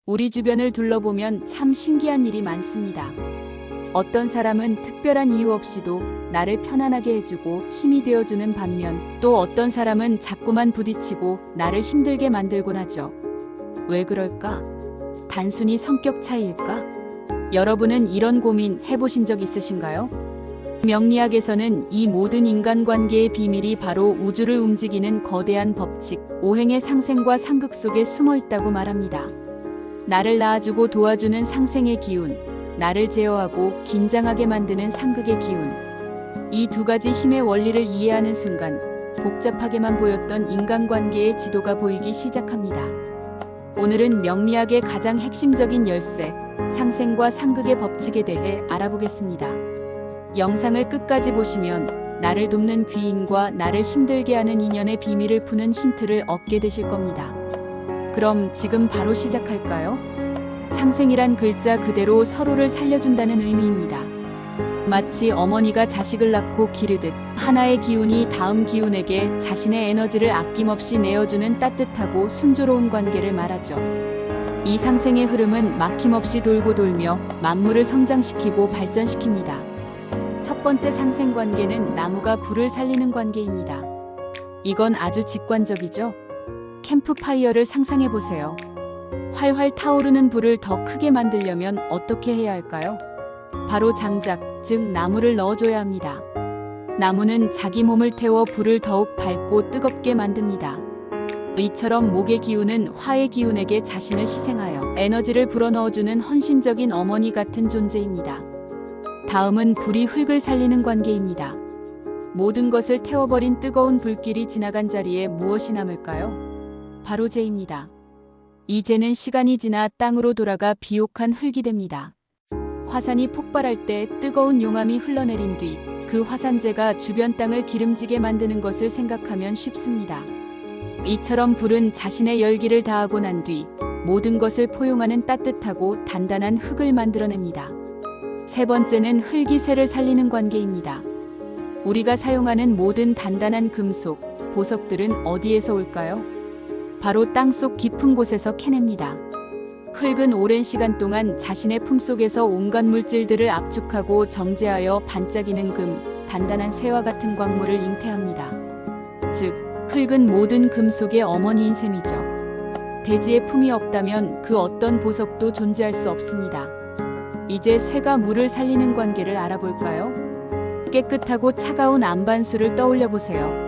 우리 주변을 둘러보면 참 신기한 일이 많습니다. 어떤 사람은 특별한 이유 없이도 나를 편안하게 해주고 힘이 되어주는 반면 또 어떤 사람은 자꾸만 부딪히고 나를 힘들게 만들곤 하죠. 왜 그럴까? 단순히 성격 차이일까? 여러분은 이런 고민 해보신 적 있으신가요? 명리학에서는 이 모든 인간관계의 비밀이 바로 우주를 움직이는 거대한 법칙, 오행의 상생과 상극 속에 숨어 있다고 말합니다. 나를 낳아주고 도와주는 상생의 기운, 나를 제어하고 긴장하게 만드는 상극의 기운. 이 두 가지 힘의 원리를 이해하는 순간 복잡하게만 보였던 인간관계의 지도가 보이기 시작합니다. 오늘은 명리학의 가장 핵심적인 열쇠, 상생과 상극의 법칙에 대해 알아보겠습니다. 영상을 끝까지 보시면 나를 돕는 귀인과 나를 힘들게 하는 인연의 비밀을 푸는 힌트를 얻게 되실 겁니다. 그럼 지금 바로 시작할까요? 상생이란 글자 그대로 서로를 살려준다는 의미입니다. 마치 어머니가 자식을 낳고 기르듯 하나의 기운이 다음 기운에게 자신의 에너지를 아낌없이 내어주는 따뜻하고 순조로운 관계를 말하죠. 이 상생의 흐름은 막힘없이 돌고 돌며 만물을 성장시키고 발전시킵니다. 첫 번째 상생 관계는 나무가 불을 살리는 관계입니다. 이건 아주 직관적이죠? 캠프파이어를 상상해 보세요. 활활 타오르는 불을 더 크게 만들려면 어떻게 해야 할까요? 바로 장작, 즉 나무를 넣어줘야 합니다. 나무는 자기 몸을 태워 불을 더욱 밝고 뜨겁게 만듭니다. 이처럼 목의 기운은 화의 기운에게 자신을 희생하여 에너지를 불어넣어주는 헌신적인 어머니 같은 존재입니다. 다음은 불이 흙을 살리는 관계입니다. 모든 것을 태워버린 뜨거운 불길이 지나간 자리에 무엇이 남을까요? 바로 재입니다. 이 재는 시간이 지나 땅으로 돌아가 비옥한 흙이 됩니다. 화산이 폭발할 때 뜨거운 용암이 흘러내린 뒤 그 화산재가 주변 땅을 기름지게 만드는 것을 생각하면 쉽습니다. 이처럼 불은 자신의 열기를 다하고 난 뒤 모든 것을 포용하는 따뜻하고 단단한 흙을 만들어냅니다. 세 번째는 흙이 쇠를 살리는 관계입니다. 우리가 사용하는 모든 단단한 금속, 보석들은 어디에서 올까요? 바로 땅속 깊은 곳에서 캐냅니다. 흙은 오랜 시간 동안 자신의 품속에서 온갖 물질들을 압축하고 정제하여 반짝이는 금, 단단한 쇠와 같은 광물을 잉태합니다. 즉, 흙은 모든 금속의 어머니인 셈이죠. 대지에 품이 없다면 그 어떤 보석도 존재할 수 없습니다. 이제 쇠가 물을 살리는 관계를 알아볼까요? 깨끗하고 차가운 안반수를 떠올려 보세요.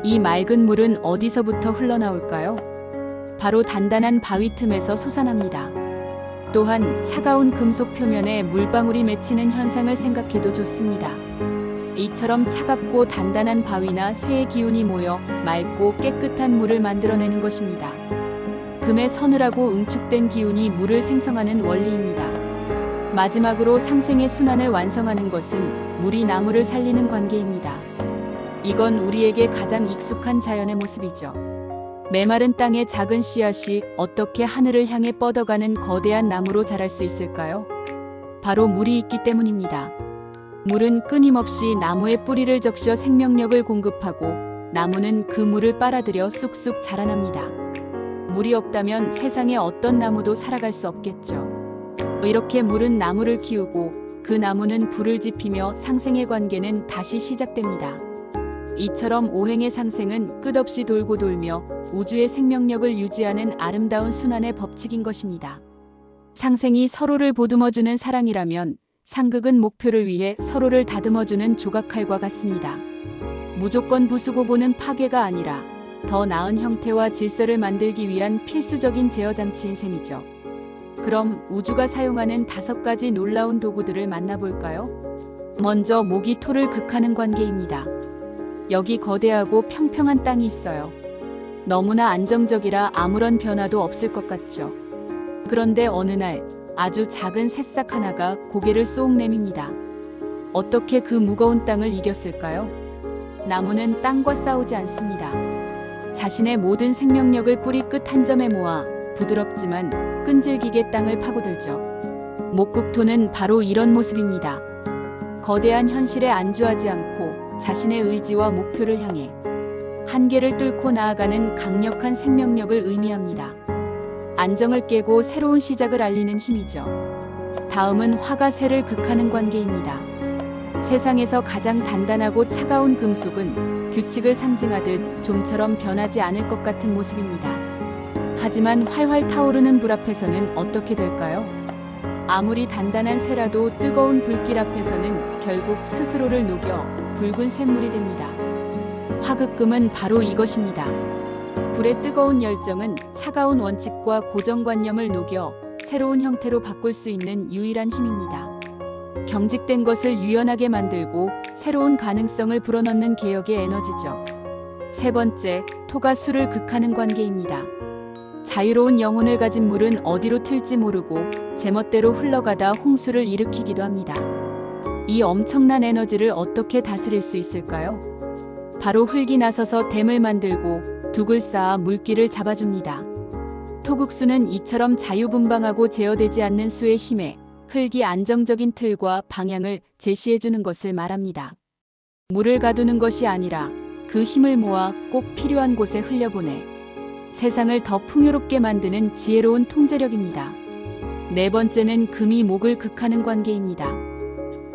이 맑은 물은 어디서부터 흘러나올까요? 바로 단단한 바위 틈에서 솟아납니다. 또한 차가운 금속 표면에 물방울이 맺히는 현상을 생각해도 좋습니다. 이처럼 차갑고 단단한 바위나 쇠의 기운이 모여 맑고 깨끗한 물을 만들어내는 것입니다. 금의 서늘하고 응축된 기운이 물을 생성하는 원리입니다. 마지막으로 상생의 순환을 완성하는 것은 물이 나무를 살리는 관계입니다. 이건 우리에게 가장 익숙한 자연의 모습이죠. 메마른 땅의 작은 씨앗이 어떻게 하늘을 향해 뻗어가는 거대한 나무로 자랄 수 있을까요? 바로 물이 있기 때문입니다. 물은 끊임없이 나무의 뿌리를 적셔 생명력을 공급하고 나무는 그 물을 빨아들여 쑥쑥 자라납니다. 물이 없다면 세상에 어떤 나무도 살아갈 수 없겠죠. 이렇게 물은 나무를 키우고 그 나무는 불을 지피며 상생의 관계는 다시 시작됩니다. 이처럼 오행의 상생은 끝없이 돌고 돌며 우주의 생명력을 유지하는 아름다운 순환의 법칙인 것입니다. 상생이 서로를 보듬어주는 사랑이라면 상극은 목표를 위해 서로를 다듬어주는 조각칼과 같습니다. 무조건 부수고 보는 파괴가 아니라 더 나은 형태와 질서를 만들기 위한 필수적인 제어장치인 셈이죠. 그럼 우주가 사용하는 5가지 놀라운 도구들을 만나볼까요? 먼저 목이 토를 극하는 관계입니다. 여기 거대하고 평평한 땅이 있어요. 너무나 안정적이라 아무런 변화도 없을 것 같죠. 그런데 어느 날 아주 작은 새싹 하나가 고개를 쏙 내밉니다. 어떻게 그 무거운 땅을 이겼을까요? 나무는 땅과 싸우지 않습니다. 자신의 모든 생명력을 뿌리 끝 한 점에 모아 부드럽지만 끈질기게 땅을 파고들죠. 목국토는 바로 이런 모습입니다. 거대한 현실에 안주하지 않고 자신의 의지와 목표를 향해 한계를 뚫고 나아가는 강력한 생명력을 의미합니다. 안정을 깨고 새로운 시작을 알리는 힘이죠. 다음은 화가 쇠를 극하는 관계입니다. 세상에서 가장 단단하고 차가운 금속은 규칙을 상징하듯 좀처럼 변하지 않을 것 같은 모습입니다. 하지만 활활 타오르는 불 앞에서는 어떻게 될까요? 아무리 단단한 쇠라도 뜨거운 불길 앞에서는 결국 스스로를 녹여 붉은 쇳물이 됩니다. 화극금은 바로 이것입니다. 불의 뜨거운 열정은 차가운 원칙과 고정관념을 녹여 새로운 형태로 바꿀 수 있는 유일한 힘입니다. 경직된 것을 유연하게 만들고 새로운 가능성을 불어넣는 개혁의 에너지죠. 세 번째, 토가 수를 극하는 관계입니다. 자유로운 영혼을 가진 물은 어디로 튈지 모르고 제멋대로 흘러가다 홍수를 일으키기도 합니다. 이 엄청난 에너지를 어떻게 다스릴 수 있을까요? 바로 흙이 나서서 댐을 만들고 둑을 쌓아 물길을 잡아줍니다. 토국수는 이처럼 자유분방하고 제어되지 않는 수의 힘에 흙이 안정적인 틀과 방향을 제시해주는 것을 말합니다. 물을 가두는 것이 아니라 그 힘을 모아 꼭 필요한 곳에 흘려보내 세상을 더 풍요롭게 만드는 지혜로운 통제력입니다. 네 번째는 금이 목을 극하는 관계입니다.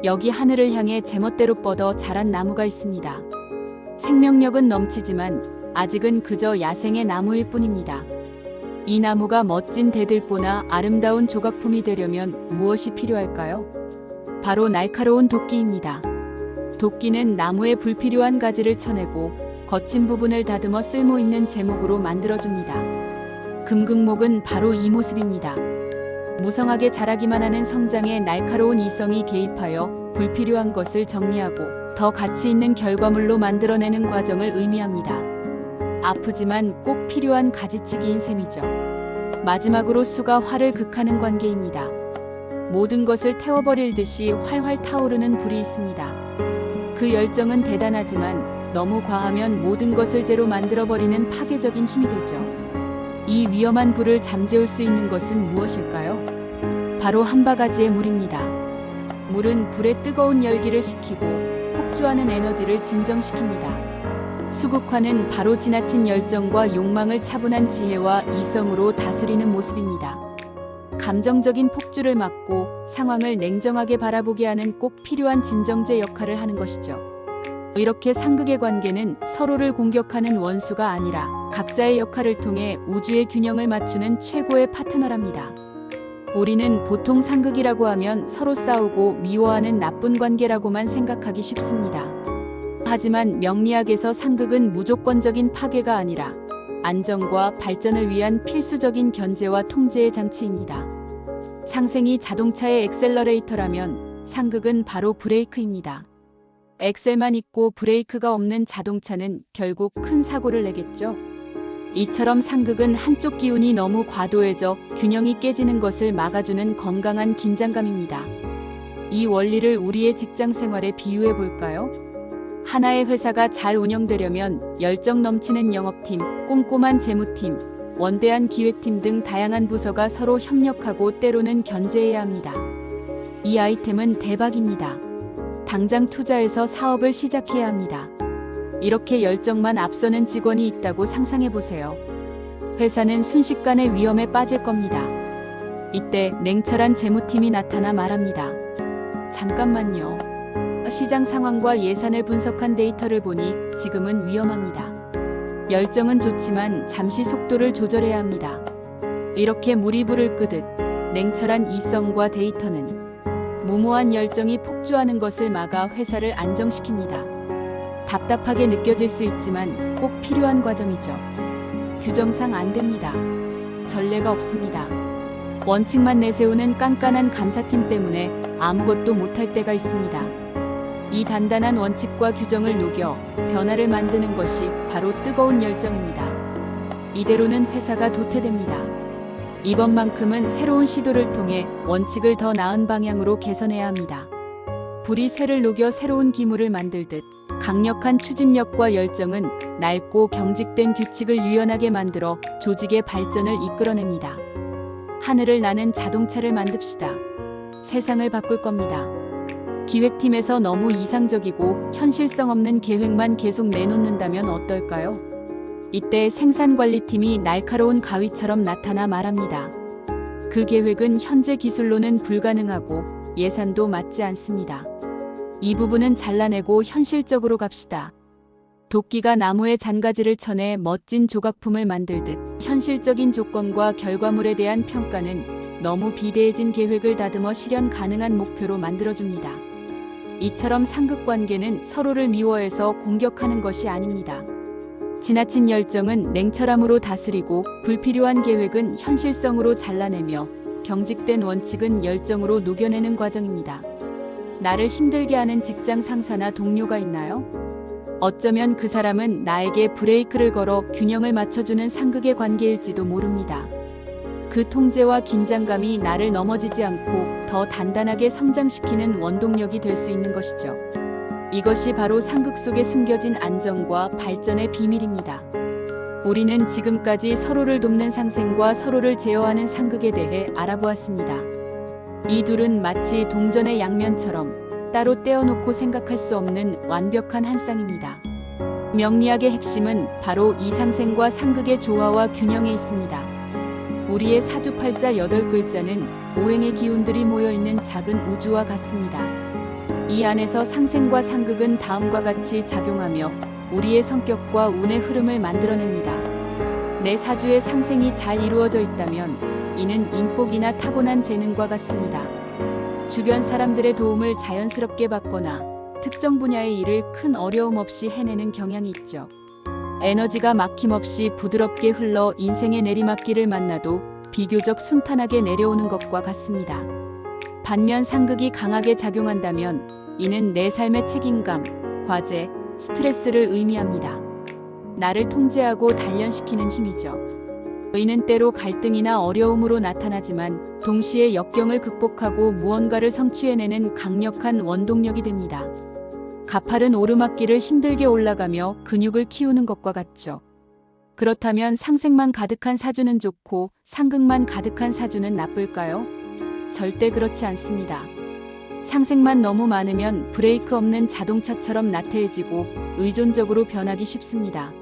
여기 하늘을 향해 제멋대로 뻗어 자란 나무가 있습니다. 생명력은 넘치지만 아직은 그저 야생의 나무일 뿐입니다. 이 나무가 멋진 대들보나 아름다운 조각품이 되려면 무엇이 필요할까요? 바로 날카로운 도끼입니다. 도끼는 나무의 불필요한 가지를 쳐내고 거친 부분을 다듬어 쓸모 있는 제목으로 만들어줍니다. 금극목은 바로 이 모습입니다. 무성하게 자라기만 하는 성장에 날카로운 이성이 개입하여 불필요한 것을 정리하고 더 가치 있는 결과물로 만들어내는 과정을 의미합니다. 아프지만 꼭 필요한 가지치기인 셈이죠. 마지막으로 수가 화를 극하는 관계입니다. 모든 것을 태워버릴 듯이 활활 타오르는 불이 있습니다. 그 열정은 대단하지만 너무 과하면 모든 것을 재로 만들어버리는 파괴적인 힘이 되죠. 이 위험한 불을 잠재울 수 있는 것은 무엇일까요? 바로 한 바가지의 물입니다. 물은 불의 뜨거운 열기를 식히고 폭주하는 에너지를 진정시킵니다. 수국화는 바로 지나친 열정과 욕망을 차분한 지혜와 이성으로 다스리는 모습입니다. 감정적인 폭주를 막고 상황을 냉정하게 바라보게 하는 꼭 필요한 진정제 역할을 하는 것이죠. 이렇게 상극의 관계는 서로를 공격하는 원수가 아니라 각자의 역할을 통해 우주의 균형을 맞추는 최고의 파트너랍니다. 우리는 보통 상극이라고 하면 서로 싸우고 미워하는 나쁜 관계라고만 생각하기 쉽습니다. 하지만 명리학에서 상극은 무조건적인 파괴가 아니라 안정과 발전을 위한 필수적인 견제와 통제의 장치입니다. 상생이 자동차의 엑셀러레이터라면 상극은 바로 브레이크입니다. 엑셀만 있고 브레이크가 없는 자동차는 결국 큰 사고를 내겠죠. 이처럼 상극은 한쪽 기운이 너무 과도해져 균형이 깨지는 것을 막아주는 건강한 긴장감입니다. 이 원리를 우리의 직장 생활에 비유해 볼까요? 하나의 회사가 잘 운영되려면 열정 넘치는 영업팀, 꼼꼼한 재무팀, 원대한 기획팀 등 다양한 부서가 서로 협력하고 때로는 견제해야 합니다. 이 아이템은 대박입니다. 당장 투자해서 사업을 시작해야 합니다. 이렇게 열정만 앞서는 직원이 있다고 상상해 보세요. 회사는 순식간에 위험에 빠질 겁니다. 이때 냉철한 재무팀이 나타나 말합니다. 잠깐만요. 시장 상황과 예산을 분석한 데이터를 보니 지금은 위험합니다. 열정은 좋지만 잠시 속도를 조절해야 합니다. 이렇게 물이 불을 끄듯 냉철한 이성과 데이터는 무모한 열정이 폭주하는 것을 막아 회사를 안정시킵니다. 답답하게 느껴질 수 있지만 꼭 필요한 과정이죠. 규정상 안 됩니다. 전례가 없습니다. 원칙만 내세우는 깐깐한 감사팀 때문에 아무것도 못할 때가 있습니다. 이 단단한 원칙과 규정을 녹여 변화를 만드는 것이 바로 뜨거운 열정입니다. 이대로는 회사가 도태됩니다. 이번만큼은 새로운 시도를 통해 원칙을 더 나은 방향으로 개선해야 합니다. 불이 쇠를 녹여 새로운 기물을 만들듯 강력한 추진력과 열정은 낡고 경직된 규칙을 유연하게 만들어 조직의 발전을 이끌어냅니다. 하늘을 나는 자동차를 만듭시다. 세상을 바꿀 겁니다. 기획팀에서 너무 이상적이고 현실성 없는 계획만 계속 내놓는다면 어떨까요? 이때 생산관리팀이 날카로운 가위처럼 나타나 말합니다. 그 계획은 현재 기술로는 불가능하고 예산도 맞지 않습니다. 이 부분은 잘라내고 현실적으로 갑시다. 도끼가 나무에 잔가지를 쳐내 멋진 조각품을 만들듯 현실적인 조건과 결과물에 대한 평가는 너무 비대해진 계획을 다듬어 실현 가능한 목표로 만들어줍니다. 이처럼 상극관계는 서로를 미워해서 공격하는 것이 아닙니다. 지나친 열정은 냉철함으로 다스리고 불필요한 계획은 현실성으로 잘라내며 경직된 원칙은 열정으로 녹여내는 과정입니다. 나를 힘들게 하는 직장 상사나 동료가 있나요? 어쩌면 그 사람은 나에게 브레이크를 걸어 균형을 맞춰주는 상극의 관계일지도 모릅니다. 그 통제와 긴장감이 나를 넘어지지 않고 더 단단하게 성장시키는 원동력이 될 수 있는 것이죠. 이것이 바로 상극 속에 숨겨진 안정과 발전의 비밀입니다. 우리는 지금까지 서로를 돕는 상생과 서로를 제어하는 상극에 대해 알아보았습니다. 이 둘은 마치 동전의 양면처럼 따로 떼어놓고 생각할 수 없는 완벽한 한 쌍입니다. 명리학의 핵심은 바로 이 상생과 상극의 조화와 균형에 있습니다. 우리의 사주팔자 8글자는 오행의 기운들이 모여있는 작은 우주와 같습니다. 이 안에서 상생과 상극은 다음과 같이 작용하며 우리의 성격과 운의 흐름을 만들어냅니다. 내 사주의 상생이 잘 이루어져 있다면 이는 인복이나 타고난 재능과 같습니다. 주변 사람들의 도움을 자연스럽게 받거나 특정 분야의 일을 큰 어려움 없이 해내는 경향이 있죠. 에너지가 막힘없이 부드럽게 흘러 인생의 내리막길을 만나도 비교적 순탄하게 내려오는 것과 같습니다. 반면 상극이 강하게 작용한다면 이는 내 삶의 책임감, 과제, 스트레스를 의미합니다. 나를 통제하고 단련시키는 힘이죠. 이는 때로 갈등이나 어려움으로 나타나지만 동시에 역경을 극복하고 무언가를 성취해내는 강력한 원동력이 됩니다. 가파른 오르막길을 힘들게 올라가며 근육을 키우는 것과 같죠. 그렇다면 상생만 가득한 사주는 좋고 상극만 가득한 사주는 나쁠까요? 절대 그렇지 않습니다. 상생만 너무 많으면 브레이크 없는 자동차처럼 나태해지고 의존적으로 변하기 쉽습니다.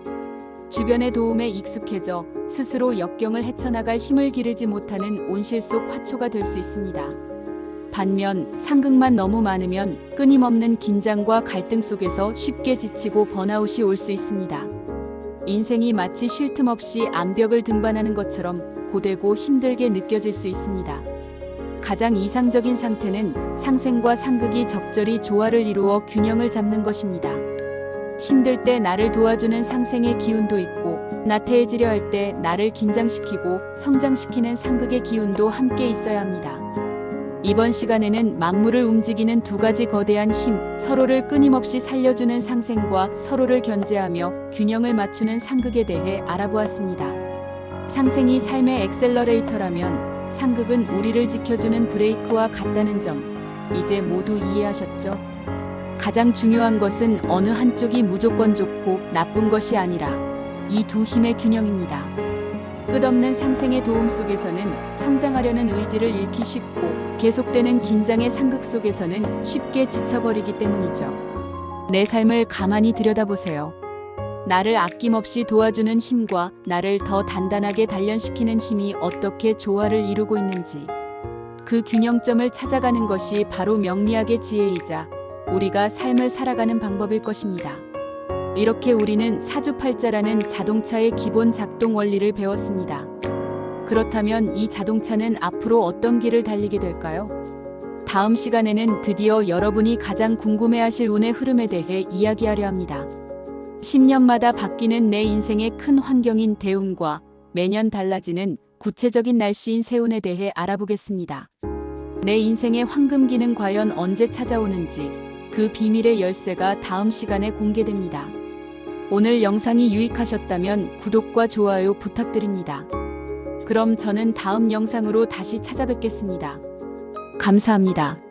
주변의 도움에 익숙해져 스스로 역경을 헤쳐나갈 힘을 기르지 못하는 온실 속 화초가 될 수 있습니다. 반면 상극만 너무 많으면 끊임없는 긴장과 갈등 속에서 쉽게 지치고 번아웃이 올 수 있습니다. 인생이 마치 쉴 틈 없이 암벽을 등반하는 것처럼 고되고 힘들게 느껴질 수 있습니다. 가장 이상적인 상태는 상생과 상극이 적절히 조화를 이루어 균형을 잡는 것입니다. 힘들 때 나를 도와주는 상생의 기운도 있고 나태해지려 할 때 나를 긴장시키고 성장시키는 상극의 기운도 함께 있어야 합니다. 이번 시간에는 만물을 움직이는 두 가지 거대한 힘, 서로를 끊임없이 살려주는 상생과 서로를 견제하며 균형을 맞추는 상극에 대해 알아보았습니다. 상생이 삶의 엑셀러레이터라면 상극은 우리를 지켜주는 브레이크와 같다는 점, 이제 모두 이해하셨죠? 가장 중요한 것은 어느 한쪽이 무조건 좋고 나쁜 것이 아니라 이 두 힘의 균형입니다. 끝없는 상생의 도움 속에서는 성장하려는 의지를 잃기 쉽고 계속되는 긴장의 상극 속에서는 쉽게 지쳐버리기 때문이죠. 내 삶을 가만히 들여다보세요. 나를 아낌없이 도와주는 힘과 나를 더 단단하게 단련시키는 힘이 어떻게 조화를 이루고 있는지, 그 균형점을 찾아가는 것이 바로 명리학의 지혜이자 우리가 삶을 살아가는 방법일 것입니다. 이렇게 우리는 사주팔자라는 자동차의 기본 작동 원리를 배웠습니다. 그렇다면 이 자동차는 앞으로 어떤 길을 달리게 될까요? 다음 시간에는 드디어 여러분이 가장 궁금해하실 운의 흐름에 대해 이야기하려 합니다. 10년마다 바뀌는 내 인생의 큰 환경인 대운과 매년 달라지는 구체적인 날씨인 세운에 대해 알아보겠습니다. 내 인생의 황금기는 과연 언제 찾아오는지 그 비밀의 열쇠가 다음 시간에 공개됩니다. 오늘 영상이 유익하셨다면 구독과 좋아요 부탁드립니다. 그럼 저는 다음 영상으로 다시 찾아뵙겠습니다. 감사합니다.